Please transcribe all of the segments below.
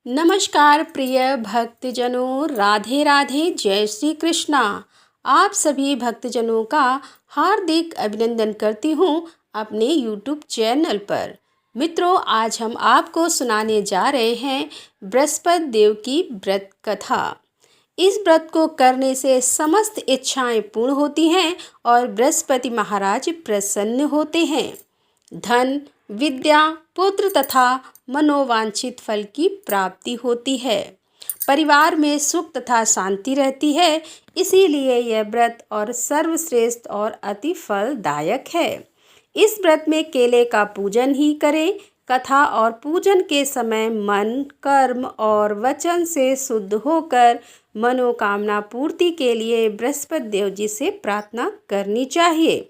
नमस्कार प्रिय भक्तजनों, राधे राधे, जय श्री कृष्णा। आप सभी भक्तजनों का हार्दिक अभिनंदन करती हूँ अपने YouTube चैनल पर। मित्रों, आज हम आपको सुनाने जा रहे हैं बृहस्पति देव की व्रत कथा। इस व्रत को करने से समस्त इच्छाएं पूर्ण होती हैं और बृहस्पति महाराज प्रसन्न होते हैं। धन, विद्या, पुत्र तथा मनोवांछित फल की प्राप्ति होती है। परिवार में सुख तथा शांति रहती है। इसीलिए यह व्रत और सर्वश्रेष्ठ और अति फलदायक है। इस व्रत में केले का पूजन ही करें। कथा और पूजन के समय मन, कर्म और वचन से शुद्ध होकर मनोकामना पूर्ति के लिए बृहस्पति देव जी से प्रार्थना करनी चाहिए।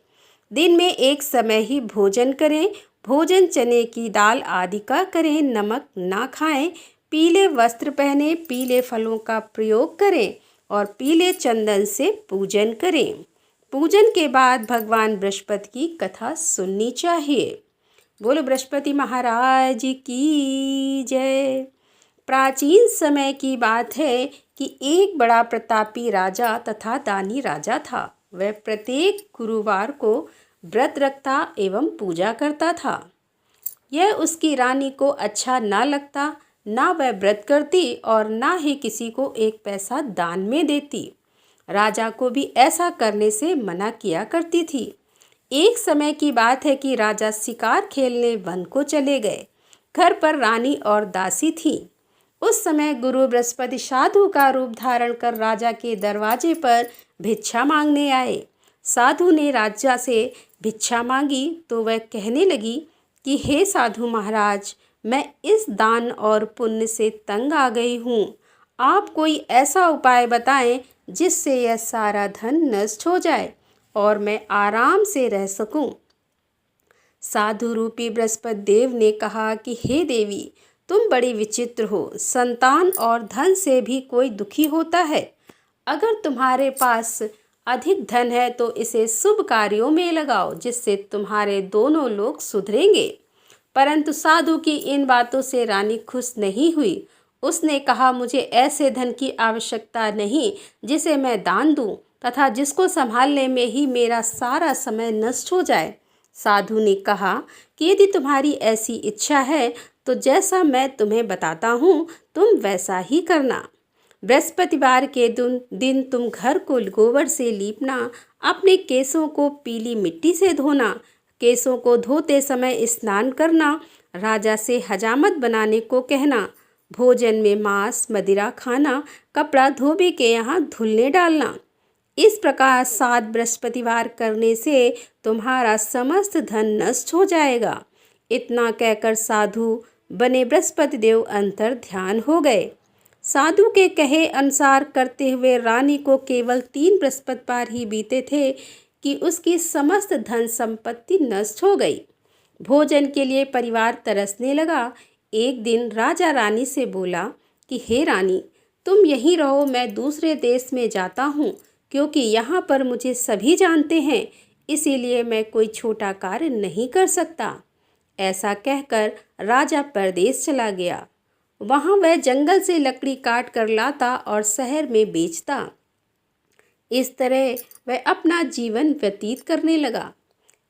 दिन में एक समय ही भोजन करें। भोजन चने की दाल आदि का करें। नमक ना खाएं। पीले वस्त्र पहने, पीले फलों का प्रयोग करें और पीले चंदन से पूजन करें। पूजन के बाद भगवान बृहस्पति की कथा सुननी चाहिए। बोलो बृहस्पति महाराज की जय। प्राचीन समय की बात है कि एक बड़ा प्रतापी राजा तथा दानी राजा था। वह प्रत्येक गुरुवार को व्रत रखता एवं पूजा करता था। यह उसकी रानी को अच्छा ना लगता। ना वह व्रत करती और ना ही किसी को एक पैसा दान में देती। राजा को भी ऐसा करने से मना किया करती थी। एक समय की बात है कि राजा शिकार खेलने वन को चले गए। घर पर रानी और दासी थी। उस समय गुरु बृहस्पति साधु का रूप धारण कर राजा के दरवाजे पर भिक्षा मांगने आए। साधु ने राजा से भिक्षा मांगी तो वह कहने लगी कि हे साधु महाराज, मैं इस दान और पुण्य से तंग आ गई हूँ। आप कोई ऐसा उपाय बताएं जिससे यह सारा धन नष्ट हो जाए और मैं आराम से रह सकूं। साधु रूपी बृहस्पति देव ने कहा कि हे देवी, तुम बड़ी विचित्र हो। संतान और धन से भी कोई दुखी होता है। अगर तुम्हारे पास अधिक धन है तो इसे शुभ कार्यों में लगाओ, जिससे तुम्हारे दोनों लोग सुधरेंगे। परंतु साधु की इन बातों से रानी खुश नहीं हुई। उसने कहा, मुझे ऐसे धन की आवश्यकता नहीं जिसे मैं दान दूं तथा जिसको संभालने में ही मेरा सारा समय नष्ट हो जाए। साधु ने कहा कि यदि तुम्हारी ऐसी इच्छा है तो जैसा मैं तुम्हें बताता हूँ तुम वैसा ही करना। बृहस्पतिवार के दिन तुम घर को गोबर से लीपना, अपने केसों को पीली मिट्टी से धोना, केसों को धोते समय स्नान करना, राजा से हजामत बनाने को कहना, भोजन में मांस मदिरा खाना, कपड़ा धोबी के यहाँ धुलने डालना। इस प्रकार 7 बृहस्पतिवार करने से तुम्हारा समस्त धन नष्ट हो जाएगा। इतना कहकर साधु बने बृहस्पति देव अंतर ध्यान हो गए। साधु के कहे अनुसार करते हुए रानी को केवल 3 बृहस्पतिवार ही बीते थे कि उसकी समस्त धन संपत्ति नष्ट हो गई। भोजन के लिए परिवार तरसने लगा। एक दिन राजा रानी से बोला कि हे रानी, तुम यहीं रहो, मैं दूसरे देश में जाता हूँ, क्योंकि यहाँ पर मुझे सभी जानते हैं, इसीलिए मैं कोई छोटा कार्य नहीं कर सकता। ऐसा कहकर राजा परदेश चला गया। वहाँ वह जंगल से लकड़ी काट कर लाता और शहर में बेचता। इस तरह वह अपना जीवन व्यतीत करने लगा।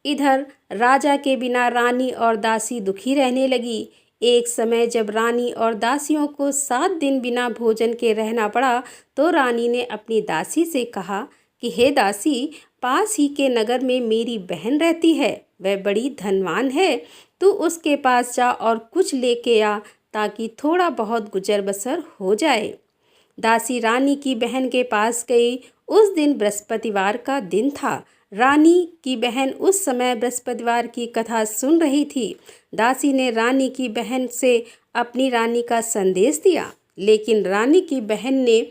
इधर राजा के बिना रानी और दासी दुखी रहने लगी। एक समय जब रानी और दासियों को 7 दिन बिना भोजन के रहना पड़ा तो रानी ने अपनी दासी से कहा कि हे दासी, पास ही के नगर में मेरी बहन रहती है। वह बड़ी धनवान है। तू उसके पास जा और कुछ लेके आ, ताकि थोड़ा बहुत गुजर बसर हो जाए। दासी रानी की बहन के पास गई। उस दिन बृहस्पतिवार का दिन था। रानी की बहन उस समय बृहस्पतिवार की कथा सुन रही थी। दासी ने रानी की बहन से अपनी रानी का संदेश दिया, लेकिन रानी की बहन ने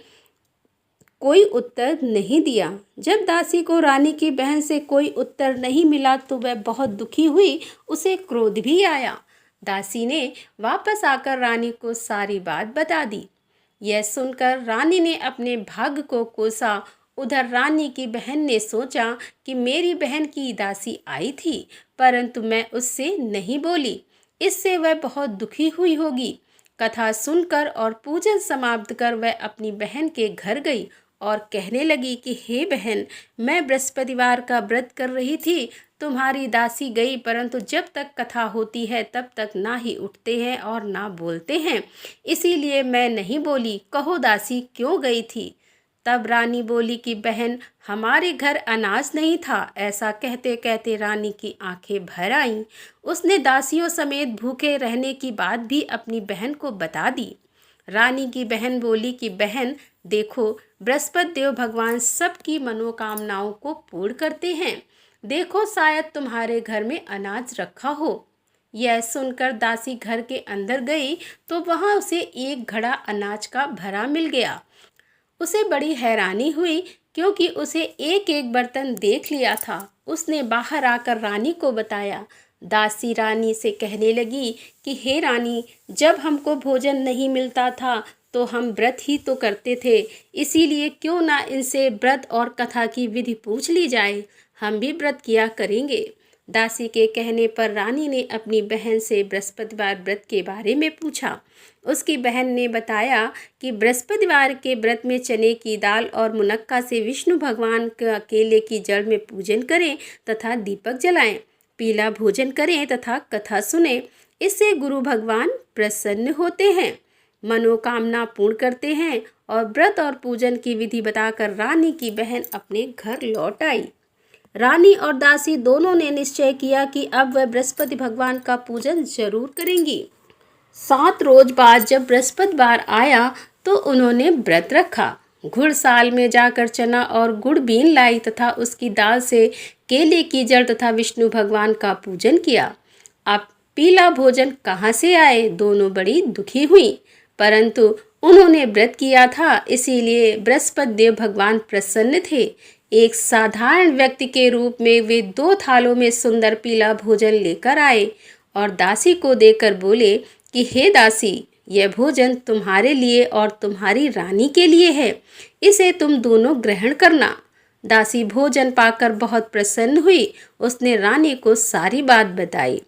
कोई उत्तर नहीं दिया। जब दासी को रानी की बहन से कोई उत्तर नहीं मिला तो वह बहुत दुखी हुई। उसे क्रोध भी आया। दासी ने वापस आकर रानी को सारी बात बता दी। यह सुनकर रानी ने अपने भाग्य को कोसा। उधर रानी की बहन ने सोचा कि मेरी बहन की दासी आई थी, परंतु मैं उससे नहीं बोली, इससे वह बहुत दुखी हुई होगी। कथा सुनकर और पूजन समाप्त कर वह अपनी बहन के घर गई और कहने लगी कि हे बहन, मैं बृहस्पतिवार का व्रत कर रही थी। तुम्हारी दासी गई, परंतु जब तक कथा होती है तब तक ना ही उठते हैं और ना बोलते हैं, इसीलिए मैं नहीं बोली। कहो दासी क्यों गई थी? तब रानी बोली कि बहन, हमारे घर अनाज नहीं था। ऐसा कहते कहते रानी की आंखें भर आईं। उसने दासियों समेत भूखे रहने की बात भी अपनी बहन को बता दी। रानी की बहन बोली कि बहन देखो, बृहस्पति देव भगवान सबकी मनोकामनाओं को पूर्ण करते हैं। देखो, शायद तुम्हारे घर में अनाज रखा हो। यह सुनकर दासी घर के अंदर गई तो वहां उसे एक घड़ा अनाज का भरा मिल गया। उसे बड़ी हैरानी हुई क्योंकि उसे एक एक बर्तन देख लिया था। उसने बाहर आकर रानी को बताया। दासी रानी से कहने लगी कि हे रानी, जब हमको भोजन नहीं मिलता था तो हम व्रत ही तो करते थे, इसीलिए क्यों ना इनसे व्रत और कथा की विधि पूछ ली जाए, हम भी व्रत किया करेंगे। दासी के कहने पर रानी ने अपनी बहन से बृहस्पतिवार व्रत के बारे में पूछा। उसकी बहन ने बताया कि बृहस्पतिवार के व्रत में चने की दाल और मुनक्का से विष्णु भगवान के केले की जड़ में पूजन करें तथा दीपक जलाएं, पीला भोजन करें तथा कथा सुने। इससे गुरु भगवान प्रसन्न होते हैं, मनोकामना पूर्ण करते हैं। और व्रत और पूजन की विधि बताकर रानी की बहन अपने घर लौट आई। रानी और दासी दोनों ने निश्चय किया कि अब वह बृहस्पति भगवान का पूजन जरूर करेंगी। 7 रोज बाद जब बृहस्पतिवार आया तो उन्होंने व्रत रखा। घुड़साल में जाकर चना और गुड़ बीन लाई तथा उसकी दाल से केले की जड़ तथा विष्णु भगवान का पूजन किया। अब पीला भोजन कहाँ से आए? दोनों बड़ी दुखी हुई, परंतु उन्होंने व्रत किया था, इसीलिए बृहस्पति देव भगवान प्रसन्न थे। एक साधारण व्यक्ति के रूप में वे 2 थालों में सुंदर पीला भोजन लेकर आए और दासी को देकर बोले कि हे दासी, यह भोजन तुम्हारे लिए और तुम्हारी रानी के लिए है, इसे तुम दोनों ग्रहण करना। दासी भोजन पाकर बहुत प्रसन्न हुई। उसने रानी को सारी बात बताई।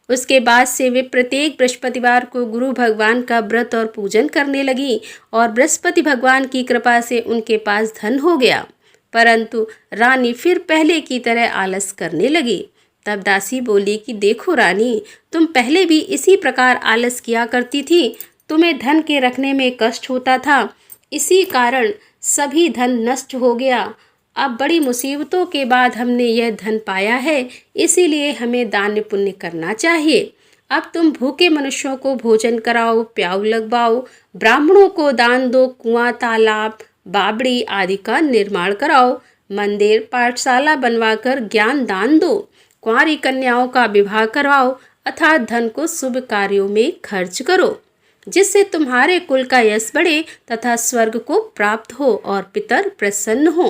उसके बाद से वे प्रत्येक बृहस्पतिवार को गुरु भगवान का व्रत और पूजन करने लगी और बृहस्पति भगवान की कृपा से उनके पास धन हो गया। परंतु रानी फिर पहले की तरह आलस करने लगी। तब दासी बोली कि देखो रानी, तुम पहले भी इसी प्रकार आलस किया करती थी। तुम्हें धन के रखने में कष्ट होता था, इसी कारण सभी धन नष्ट हो गया। अब बड़ी मुसीबतों के बाद हमने यह धन पाया है, इसीलिए हमें दान पुण्य करना चाहिए। अब तुम भूखे मनुष्यों को भोजन कराओ, प्याऊ लगवाओ, ब्राह्मणों को दान दो, कुआं, तालाब, बावड़ी आदि का निर्माण कराओ, मंदिर, पाठशाला बनवाकर ज्ञान दान दो, कुंवारी कन्याओं का विवाह करवाओ, अर्थात धन को शुभ कार्यों में खर्च करो, जिससे तुम्हारे कुल का यश बढ़े तथा स्वर्ग को प्राप्त हो और पितर प्रसन्न हो।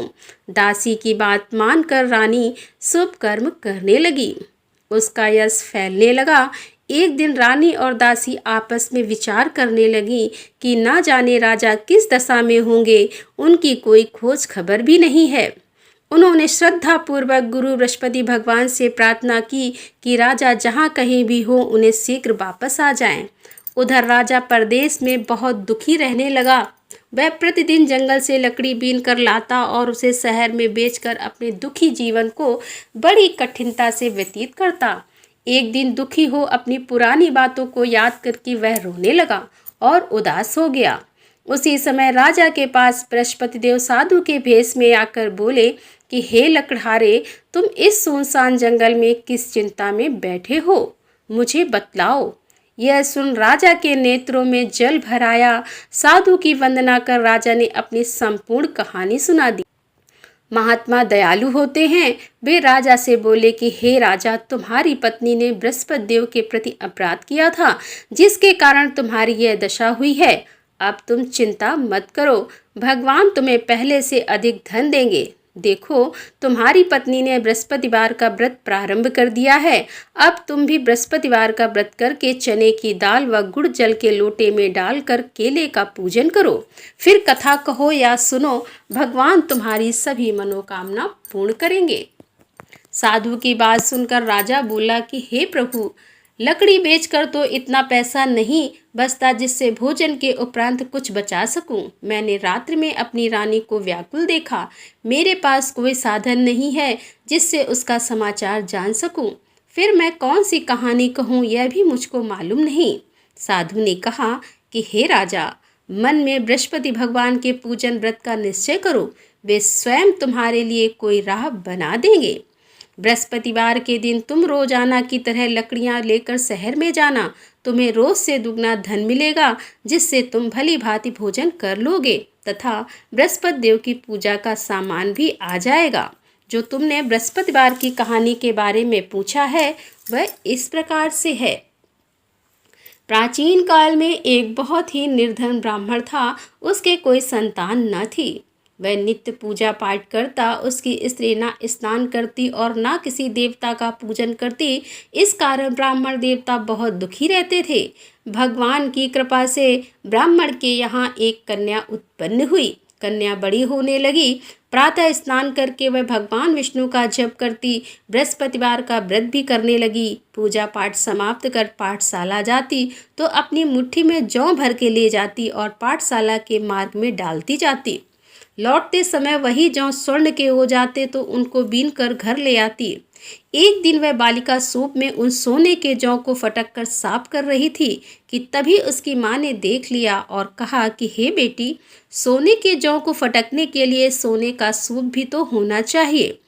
दासी की बात मानकर रानी शुभ कर्म करने लगी। उसका यश फैलने लगा। एक दिन रानी और दासी आपस में विचार करने लगी कि ना जाने राजा किस दशा में होंगे, उनकी कोई खोज खबर भी नहीं है। उन्होंने श्रद्धा पूर्वक गुरु बृहस्पति भगवान से प्रार्थना की कि राजा जहाँ कहीं भी हो उन्हें शीघ्र वापस आ जाएं। उधर राजा परदेश में बहुत दुखी रहने लगा। वह प्रतिदिन जंगल से लकड़ी बीन कर लाता और उसे शहर में बेचकर अपने दुखी जीवन को बड़ी कठिनता से व्यतीत करता। एक दिन दुखी हो अपनी पुरानी बातों को याद करके वह रोने लगा और उदास हो गया। उसी समय राजा के पास बृहस्पति देव साधु के भेष में आकर बोले कि हे लकड़हारे, तुम इस सुनसान जंगल में किस चिंता में बैठे हो, मुझे बतलाओ। यह सुन राजा के नेत्रों में जल भर आया। साधु की वंदना कर राजा ने अपनी संपूर्ण कहानी सुना दी। महात्मा दयालु होते हैं। वे राजा से बोले कि हे राजा, तुम्हारी पत्नी ने बृहस्पति देव के प्रति अपराध किया था, जिसके कारण तुम्हारी यह दशा हुई है। अब तुम चिंता मत करो, भगवान तुम्हें पहले से अधिक धन देंगे। देखो, तुम्हारी पत्नी ने बृहस्पतिवार का व्रत प्रारंभ कर दिया है। अब तुम भी बृहस्पतिवार का व्रत करके चने की दाल व गुड़ जल के लोटे में डालकर केले का पूजन करो। फिर कथा कहो या सुनो, भगवान तुम्हारी सभी मनोकामना पूर्ण करेंगे। साधु की बात सुनकर राजा बोला कि हे प्रभु, लकड़ी बेचकर तो इतना पैसा नहीं बचता जिससे भोजन के उपरांत कुछ बचा सकूं। मैंने रात्रि में अपनी रानी को व्याकुल देखा। मेरे पास कोई साधन नहीं है जिससे उसका समाचार जान सकूं। फिर मैं कौन सी कहानी कहूँ यह भी मुझको मालूम नहीं। साधु ने कहा कि हे राजा, मन में बृहस्पति भगवान के पूजन व्रत का निश्चय करो, वे स्वयं तुम्हारे लिए कोई राह बना देंगे। बृहस्पतिवार के दिन तुम रोजाना की तरह लकड़ियां लेकर शहर में जाना। तुम्हें रोज से दुगना धन मिलेगा जिससे तुम भली भांति भोजन कर लोगे तथा बृहस्पति देव की पूजा का सामान भी आ जाएगा। जो तुमने बृहस्पतिवार की कहानी के बारे में पूछा है वह इस प्रकार से है। प्राचीन काल में एक बहुत ही निर्धन ब्राह्मण था। उसके कोई संतान न थी। वह नित्य पूजा पाठ करता। उसकी स्त्री ना स्नान करती और ना किसी देवता का पूजन करती। इस कारण ब्राह्मण देवता बहुत दुखी रहते थे। भगवान की कृपा से ब्राह्मण के यहाँ एक कन्या उत्पन्न हुई। कन्या बड़ी होने लगी। प्रातः स्नान करके वह भगवान विष्णु का जप करती। बृहस्पतिवार का व्रत भी करने लगी। पूजा पाठ समाप्त कर पाठशाला जाती तो अपनी मुट्ठी में जौ भर के ले जाती और पाठशाला के मार्ग में डालती जाती। लौटते समय वही जौ स्वर्ण के हो जाते तो उनको बीन कर घर ले आती। एक दिन वह बालिका सूप में उन सोने के जौ को फटक कर साफ कर रही थी कि तभी उसकी माँ ने देख लिया और कहा कि हे बेटी, सोने के जौ को फटकने के लिए सोने का सूप भी तो होना चाहिए।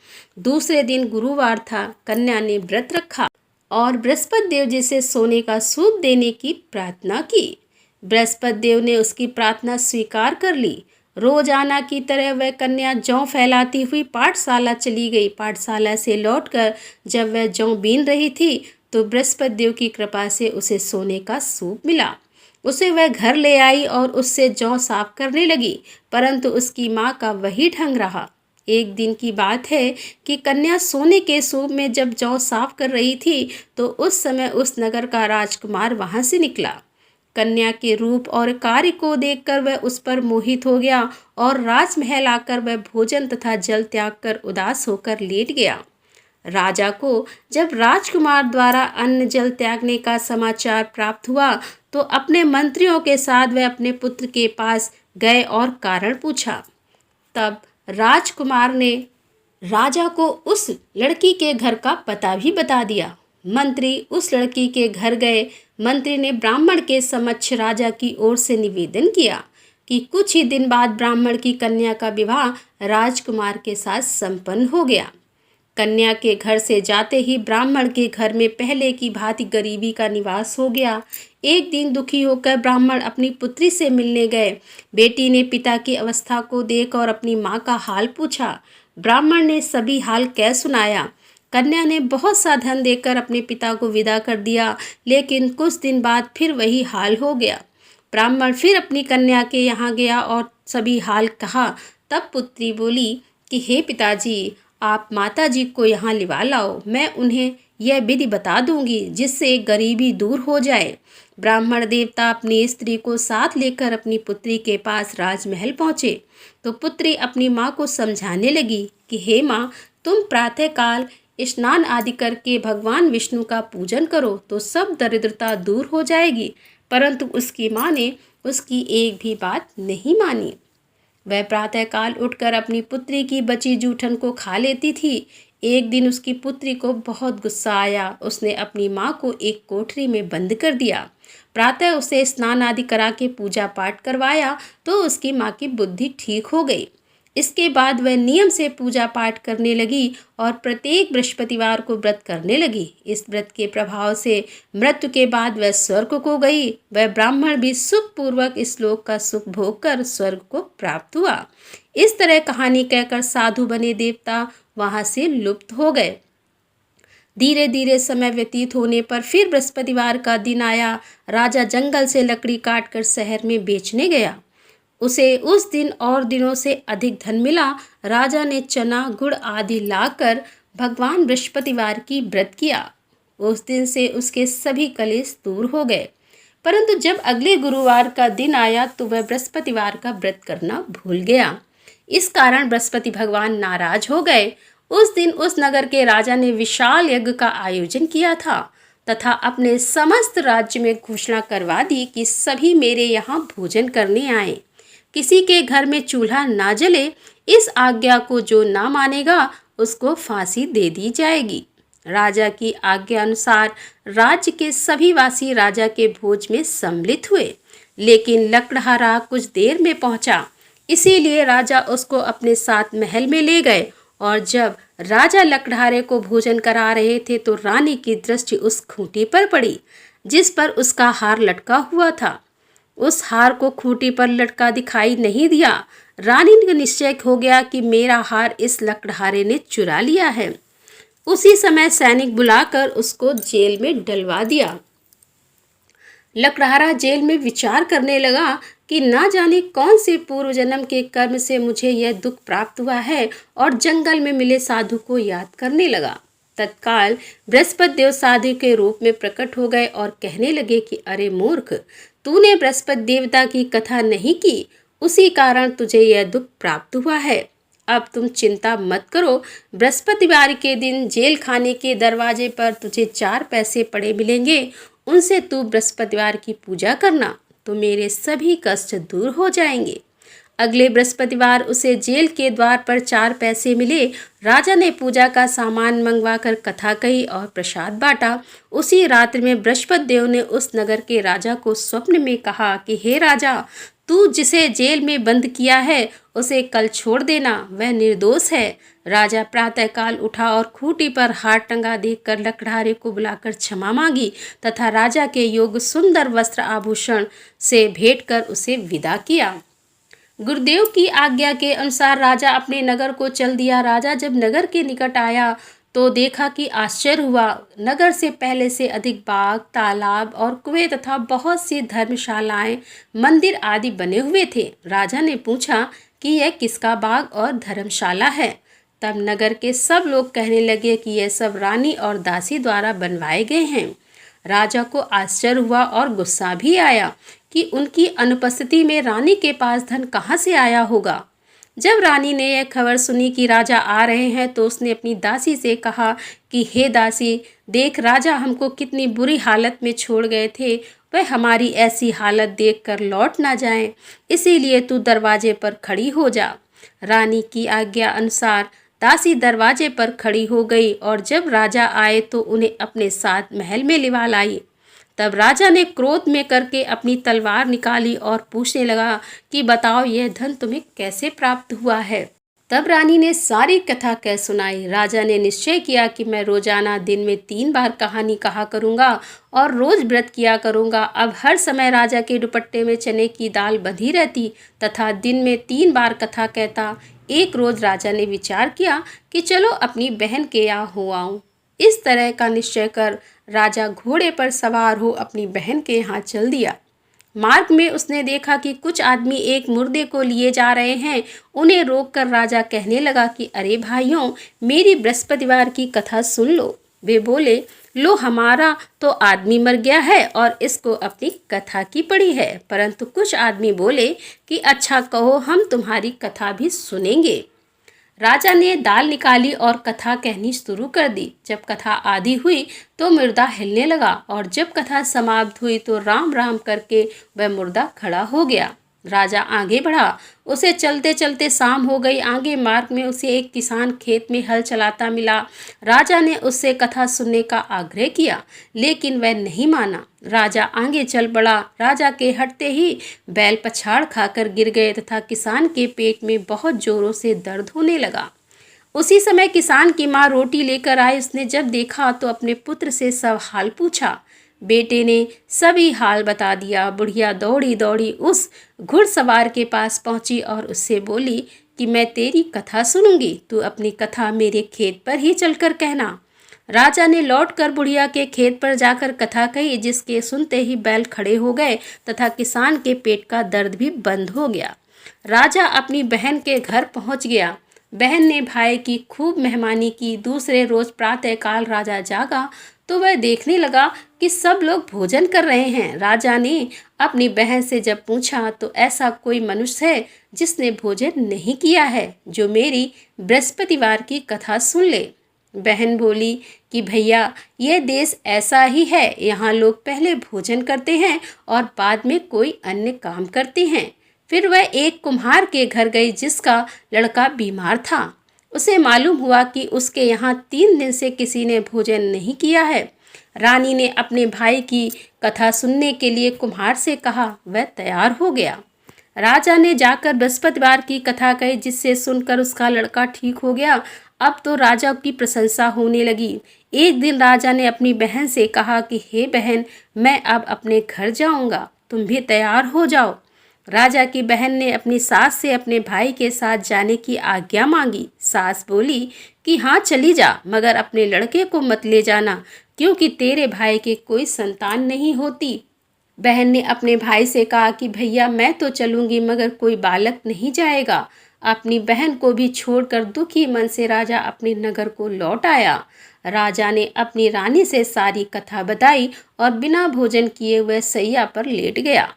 दूसरे दिन गुरुवार था। कन्या ने व्रत रखा और बृहस्पति देव जी से सोने का सूप देने की प्रार्थना की। बृहस्पति देव ने उसकी प्रार्थना स्वीकार कर ली। रोजाना की तरह वह कन्या जौ फैलाती हुई पाठशाला चली गई। पाठशाला से लौटकर जब वह जौ बीन रही थी तो बृहस्पति देव की कृपा से उसे सोने का सूप मिला। उसे वह घर ले आई और उससे जौ साफ करने लगी, परंतु उसकी माँ का वही ढंग रहा। एक दिन की बात है कि कन्या सोने के सूप में जब जौ साफ कर रही थी तो उस समय उस नगर का राजकुमार वहाँ से निकला। कन्या के रूप और कार्य को देखकर वह उस पर मोहित हो गया और राजमहल आकर वह भोजन तथा जल त्याग कर उदास होकर लेट गया। राजा को जब राजकुमार द्वारा अन्न जल त्यागने का समाचार प्राप्त हुआ तो अपने मंत्रियों के साथ वह अपने पुत्र के पास गए और कारण पूछा। तब राजकुमार ने राजा को उस लड़की के घर का पता भी बता दिया। मंत्री उस लड़की के घर गए। मंत्री ने ब्राह्मण के समक्ष राजा की ओर से निवेदन किया कि कुछ ही दिन बाद ब्राह्मण की कन्या का विवाह राजकुमार के साथ संपन्न हो गया। कन्या के घर से जाते ही ब्राह्मण के घर में पहले की भांति गरीबी का निवास हो गया। एक दिन दुखी होकर ब्राह्मण अपनी पुत्री से मिलने गए। बेटी ने पिता की अवस्था को देख और अपनी माँ का हाल पूछा। ब्राह्मण ने सभी हाल कह सुनाया। कन्या ने बहुत सा धन देकर अपने पिता को विदा कर दिया, लेकिन कुछ दिन बाद फिर वही हाल हो गया। ब्राह्मण फिर अपनी कन्या के यहाँ गया और सभी हाल कहा। तब पुत्री बोली कि हे पिताजी, आप माताजी को यहाँ लिवा लाओ, मैं उन्हें यह विधि बता दूंगी जिससे गरीबी दूर हो जाए। ब्राह्मण देवता अपनी स्त्री को साथ लेकर अपनी पुत्री के पास राजमहल पहुँचे तो पुत्री अपनी माँ को समझाने लगी कि हे माँ, तुम प्रातःकाल स्नान आदि करके भगवान विष्णु का पूजन करो तो सब दरिद्रता दूर हो जाएगी। परंतु उसकी माँ ने उसकी एक भी बात नहीं मानी। वह प्रातःकाल उठकर अपनी पुत्री की बची जूठन को खा लेती थी। एक दिन उसकी पुत्री को बहुत गुस्सा आया। उसने अपनी माँ को एक कोठरी में बंद कर दिया। प्रातः उसे स्नान आदि करा के पूजा पाठ करवाया तो उसकी माँ की बुद्धि ठीक हो गई। इसके बाद वह नियम से पूजा पाठ करने लगी और प्रत्येक बृहस्पतिवार को व्रत करने लगी। इस व्रत के प्रभाव से मृत्यु के बाद वह स्वर्ग को गई। वह ब्राह्मण भी सुखपूर्वक इस लोक का सुख भोग कर स्वर्ग को प्राप्त हुआ। इस तरह कहानी कहकर साधु बने देवता वहां से लुप्त हो गए। धीरे धीरे समय व्यतीत होने पर फिर बृहस्पतिवार का दिन आया। राजा जंगल से लकड़ी काट कर शहर में बेचने गया। उसे उस दिन और दिनों से अधिक धन मिला। राजा ने चना गुड़ आदि लाकर भगवान बृहस्पतिवार की व्रत किया। उस दिन से उसके सभी कलेश दूर हो गए। परंतु जब अगले गुरुवार का दिन आया तो वह बृहस्पतिवार का व्रत करना भूल गया। इस कारण बृहस्पति भगवान नाराज हो गए। उस दिन उस नगर के राजा ने विशाल यज्ञ का आयोजन किया था तथा अपने समस्त राज्य में घोषणा करवा दी कि सभी मेरे यहाँ भोजन करने आए, किसी के घर में चूल्हा ना जले। इस आज्ञा को जो ना मानेगा उसको फांसी दे दी जाएगी। राजा की आज्ञा अनुसार राज्य के सभी वासी राजा के भोज में सम्मिलित हुए, लेकिन लकड़हारा कुछ देर में पहुंचा, इसीलिए राजा उसको अपने साथ महल में ले गए। और जब राजा लकड़हारे को भोजन करा रहे थे तो रानी की दृष्टि उस खूंटी पर पड़ी जिस पर उसका हार लटका हुआ था। उस हार को खूंटी पर लटका दिखाई नहीं दिया। रानी को निश्चय हो गया कि मेरा हार इस लकड़हारे ने चुरा लिया है। उसी समय सैनिक बुलाकर उसको जेल में डलवा दिया। लकड़हारा जेल में विचार करने लगा कि ना जाने कौन से पूर्व जन्म के कर्म से मुझे यह दुख प्राप्त हुआ है, और जंगल में मिले साधु को याद करने लगा। तत्काल बृहस्पति देव साधु के रूप में प्रकट हो गए और कहने लगे कि अरे मूर्ख, तूने बृहस्पति देवता की कथा नहीं की, उसी कारण तुझे यह दुख प्राप्त हुआ है। अब तुम चिंता मत करो, बृहस्पतिवार के दिन जेल खाने के दरवाजे पर तुझे 4 पैसे पड़े मिलेंगे, उनसे तू बृहस्पतिवार की पूजा करना तो मेरे सभी कष्ट दूर हो जाएंगे। अगले बृहस्पतिवार उसे जेल के द्वार पर 4 पैसे मिले। राजा ने पूजा का सामान मंगवाकर कथा कही और प्रसाद बांटा। उसी रात्रि में बृहस्पति देव ने उस नगर के राजा को स्वप्न में कहा कि हे राजा, तू जिसे जेल में बंद किया है उसे कल छोड़ देना, वह निर्दोष है। राजा प्रातःकाल उठा और खूंटी पर हार टंगा देखकर लकड़हारे को बुलाकर क्षमा मांगी तथा राजा के योग्य सुंदर वस्त्र आभूषण से भेंट कर उसे विदा किया। गुरुदेव की आज्ञा के अनुसार राजा अपने नगर को चल दिया। राजा जब नगर के निकट आया तो देखा कि आश्चर्य हुआ। नगर से पहले से अधिक बाग, तालाब और कुएं तथा बहुत सी धर्मशालाएं, मंदिर आदि बने हुए थे। राजा ने पूछा कि यह किसका बाग और धर्मशाला है। तब नगर के सब लोग कहने लगे कि यह सब रानी और दासी द्वारा बनवाए गए हैं। राजा को आश्चर्य हुआ और गुस्सा भी आया कि उनकी अनुपस्थिति में रानी के पास धन कहाँ से आया होगा। जब रानी ने यह खबर सुनी कि राजा आ रहे हैं तो उसने अपनी दासी से कहा कि हे दासी, देख राजा हमको कितनी बुरी हालत में छोड़ गए थे, वह हमारी ऐसी हालत देखकर लौट ना जाएं, इसीलिए तू दरवाजे पर खड़ी हो जा। रानी की आज्ञा अनुसार दासी दरवाजे पर खड़ी हो गई और जब राजा आए तो उन्हें अपने साथ महल में लिवा लाई। तब राजा ने क्रोध में करके अपनी तलवार निकाली और पूछने लगा कि बताओ यह धन तुम्हें कैसे प्राप्त हुआ है। तब रानी ने सारी कथा कह सुनाई। राजा ने निश्चय किया कि मैं रोजाना दिन में 3 बार कहानी कहा करूँगा और रोज व्रत किया करूँगा। अब हर समय राजा के दुपट्टे में चने की दाल बंधी रहती तथा दिन में 3 बार कथा कहता। एक रोज राजा ने विचार किया कि चलो अपनी बहन के यहाँ हो आऊँ। इस तरह का निश्चय कर राजा घोड़े पर सवार हो अपनी बहन के यहाँ चल दिया। मार्ग में उसने देखा कि कुछ आदमी एक मुर्दे को लिए जा रहे हैं। उन्हें रोककर राजा कहने लगा कि अरे भाइयों, मेरी बृहस्पतिवार की कथा सुन लो। वे बोले, लो हमारा तो आदमी मर गया है और इसको अपनी कथा की पड़ी है। परंतु कुछ आदमी बोले कि अच्छा कहो, हम तुम्हारी कथा भी सुनेंगे। राजा ने दाल निकाली और कथा कहनी शुरू कर दी। जब कथा आधी हुई तो मुर्दा हिलने लगा और जब कथा समाप्त हुई तो राम राम करके वह मुर्दा खड़ा हो गया। राजा आगे बढ़ा। उसे चलते चलते शाम हो गई। आगे मार्ग में उसे एक किसान खेत में हल चलाता मिला। राजा ने उससे कथा सुनने का आग्रह किया, लेकिन वह नहीं माना। राजा आगे चल पड़ा। राजा के हटते ही बैल पछाड़ खाकर गिर गए तथा किसान के पेट में बहुत जोरों से दर्द होने लगा। उसी समय किसान की माँ रोटी लेकर आई। उसने जब देखा तो अपने पुत्र से सब हाल पूछा। बेटे ने सभी हाल बता दिया। बुढ़िया दौड़ी दौड़ी उस घुड़सवार के पास पहुंची और उससे बोली कि मैं तेरी कथा सुनूंगी, तू अपनी कथा मेरे खेत पर ही चलकर कहना। राजा ने लौटकर बुढ़िया के खेत पर जाकर कथा कही, जिसके सुनते ही बैल खड़े हो गए तथा किसान के पेट का दर्द भी बंद हो गया। राजा अपनी बहन के घर पहुंच गया। बहन ने भाई की खूब मेहमानी की। दूसरे रोज प्रातःकाल राजा जागा तो वह देखने लगा कि सब लोग भोजन कर रहे हैं। राजा ने अपनी बहन से जब पूछा तो ऐसा कोई मनुष्य है जिसने भोजन नहीं किया है जो मेरी बृहस्पतिवार की कथा सुन ले। बहन बोली कि भैया, यह देश ऐसा ही है, यहाँ लोग पहले भोजन करते हैं और बाद में कोई अन्य काम करते हैं। फिर वह एक कुम्हार के घर गई जिसका लड़का बीमार था। उसे मालूम हुआ कि उसके यहाँ 3 दिन से किसी ने भोजन नहीं किया है। रानी ने अपने भाई की कथा सुनने के लिए कुम्हार से कहा। वह तैयार हो गया। राजा ने जाकर बृहस्पतिवार की कथा कही, जिससे सुनकर उसका लड़का ठीक हो गया। अब तो राजा की प्रशंसा होने लगी। एक दिन राजा ने अपनी बहन से कहा कि हे बहन, मैं अब अपने घर जाऊंगा, तुम भी तैयार हो जाओ। राजा की बहन ने अपनी सास से अपने भाई के साथ जाने की आज्ञा मांगी। सास बोली कि हाँ चली जा, मगर अपने लड़के को मत ले जाना, क्योंकि तेरे भाई के कोई संतान नहीं होती। बहन ने अपने भाई से कहा कि भैया, मैं तो चलूंगी, मगर कोई बालक नहीं जाएगा। अपनी बहन को भी छोड़कर दुखी मन से राजा अपने नगर को लौट आया। राजा ने अपनी रानी से सारी कथा बताई और बिना भोजन किए वह सैया पर लेट गया।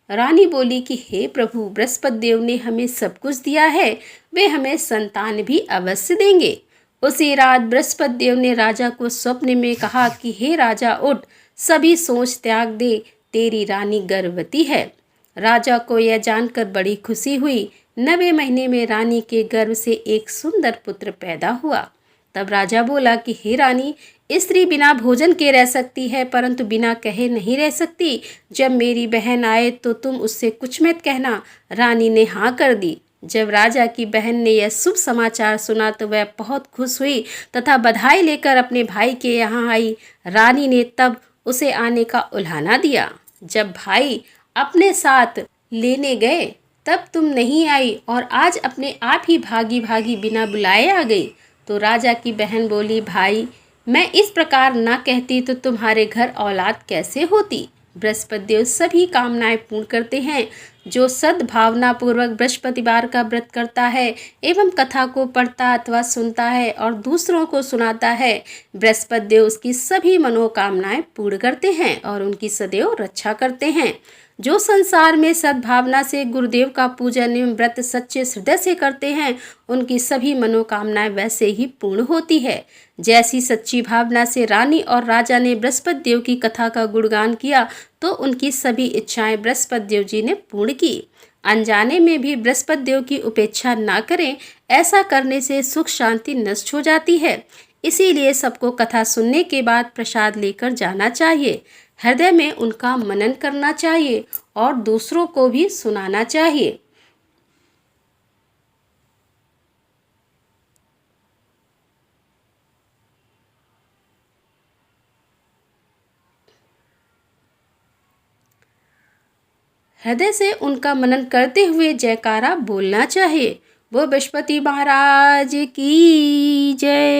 रानी बोली कि हे प्रभु, बृहस्पति देव ने हमें सब कुछ दिया है, वे हमें संतान भी अवश्य देंगे। उसी रात बृहस्पति देव ने राजा को स्वप्न में कहा कि हे राजा, उठ, सभी सोच त्याग दे, तेरी रानी गर्भवती है। राजा को यह जानकर बड़ी खुशी हुई। 9वें महीने में रानी के गर्भ से एक सुंदर पुत्र पैदा हुआ। तब राजा बोला कि हे रानी, स्त्री बिना भोजन के रह सकती है, परंतु बिना कहे नहीं रह सकती। जब मेरी बहन आए तो तुम उससे कुछ मत कहना। रानी ने हाँ कर दी। जब राजा की बहन ने यह शुभ समाचार सुना तो वह बहुत खुश हुई तथा बधाई लेकर अपने भाई के यहाँ आई। रानी ने तब उसे आने का उल्हाना दिया। जब भाई अपने साथ लेने गए तब तुम नहीं आई और आज अपने आप ही भागी भागी बिना बुलाए आ गई। तो राजा की बहन बोली, भाई, मैं इस प्रकार ना कहती तो तुम्हारे घर औलाद कैसे होती। बृहस्पति देव सभी कामनाएं पूर्ण करते हैं। जो सद्भावना पूर्वक बृहस्पतिवार का व्रत करता है एवं कथा को पढ़ता अथवा सुनता है और दूसरों को सुनाता है, बृहस्पति देव उसकी सभी मनोकामनाएं पूर्ण करते हैं और उनकी सदैव रक्षा करते हैं। जो संसार में सद्भावना से गुरुदेव का पूजन एवं व्रत सच्चे हृदय से करते हैं, उनकी सभी मनोकामनाएं वैसे ही पूर्ण होती है। जैसी सच्ची भावना से रानी और राजा ने बृहस्पति देव की कथा का गुणगान किया तो उनकी सभी इच्छाएं बृहस्पति देव जी ने पूर्ण की। अनजाने में भी बृहस्पति देव की उपेक्षा ना करें, ऐसा करने से सुख शांति नष्ट हो जाती है। इसीलिए सबको कथा सुनने के बाद प्रसाद लेकर जाना चाहिए, हृदय में उनका मनन करना चाहिए और दूसरों को भी सुनाना चाहिए। हृदय से उनका मनन करते हुए जयकारा बोलना चाहिए। वो बृहस्पति महाराज की जय।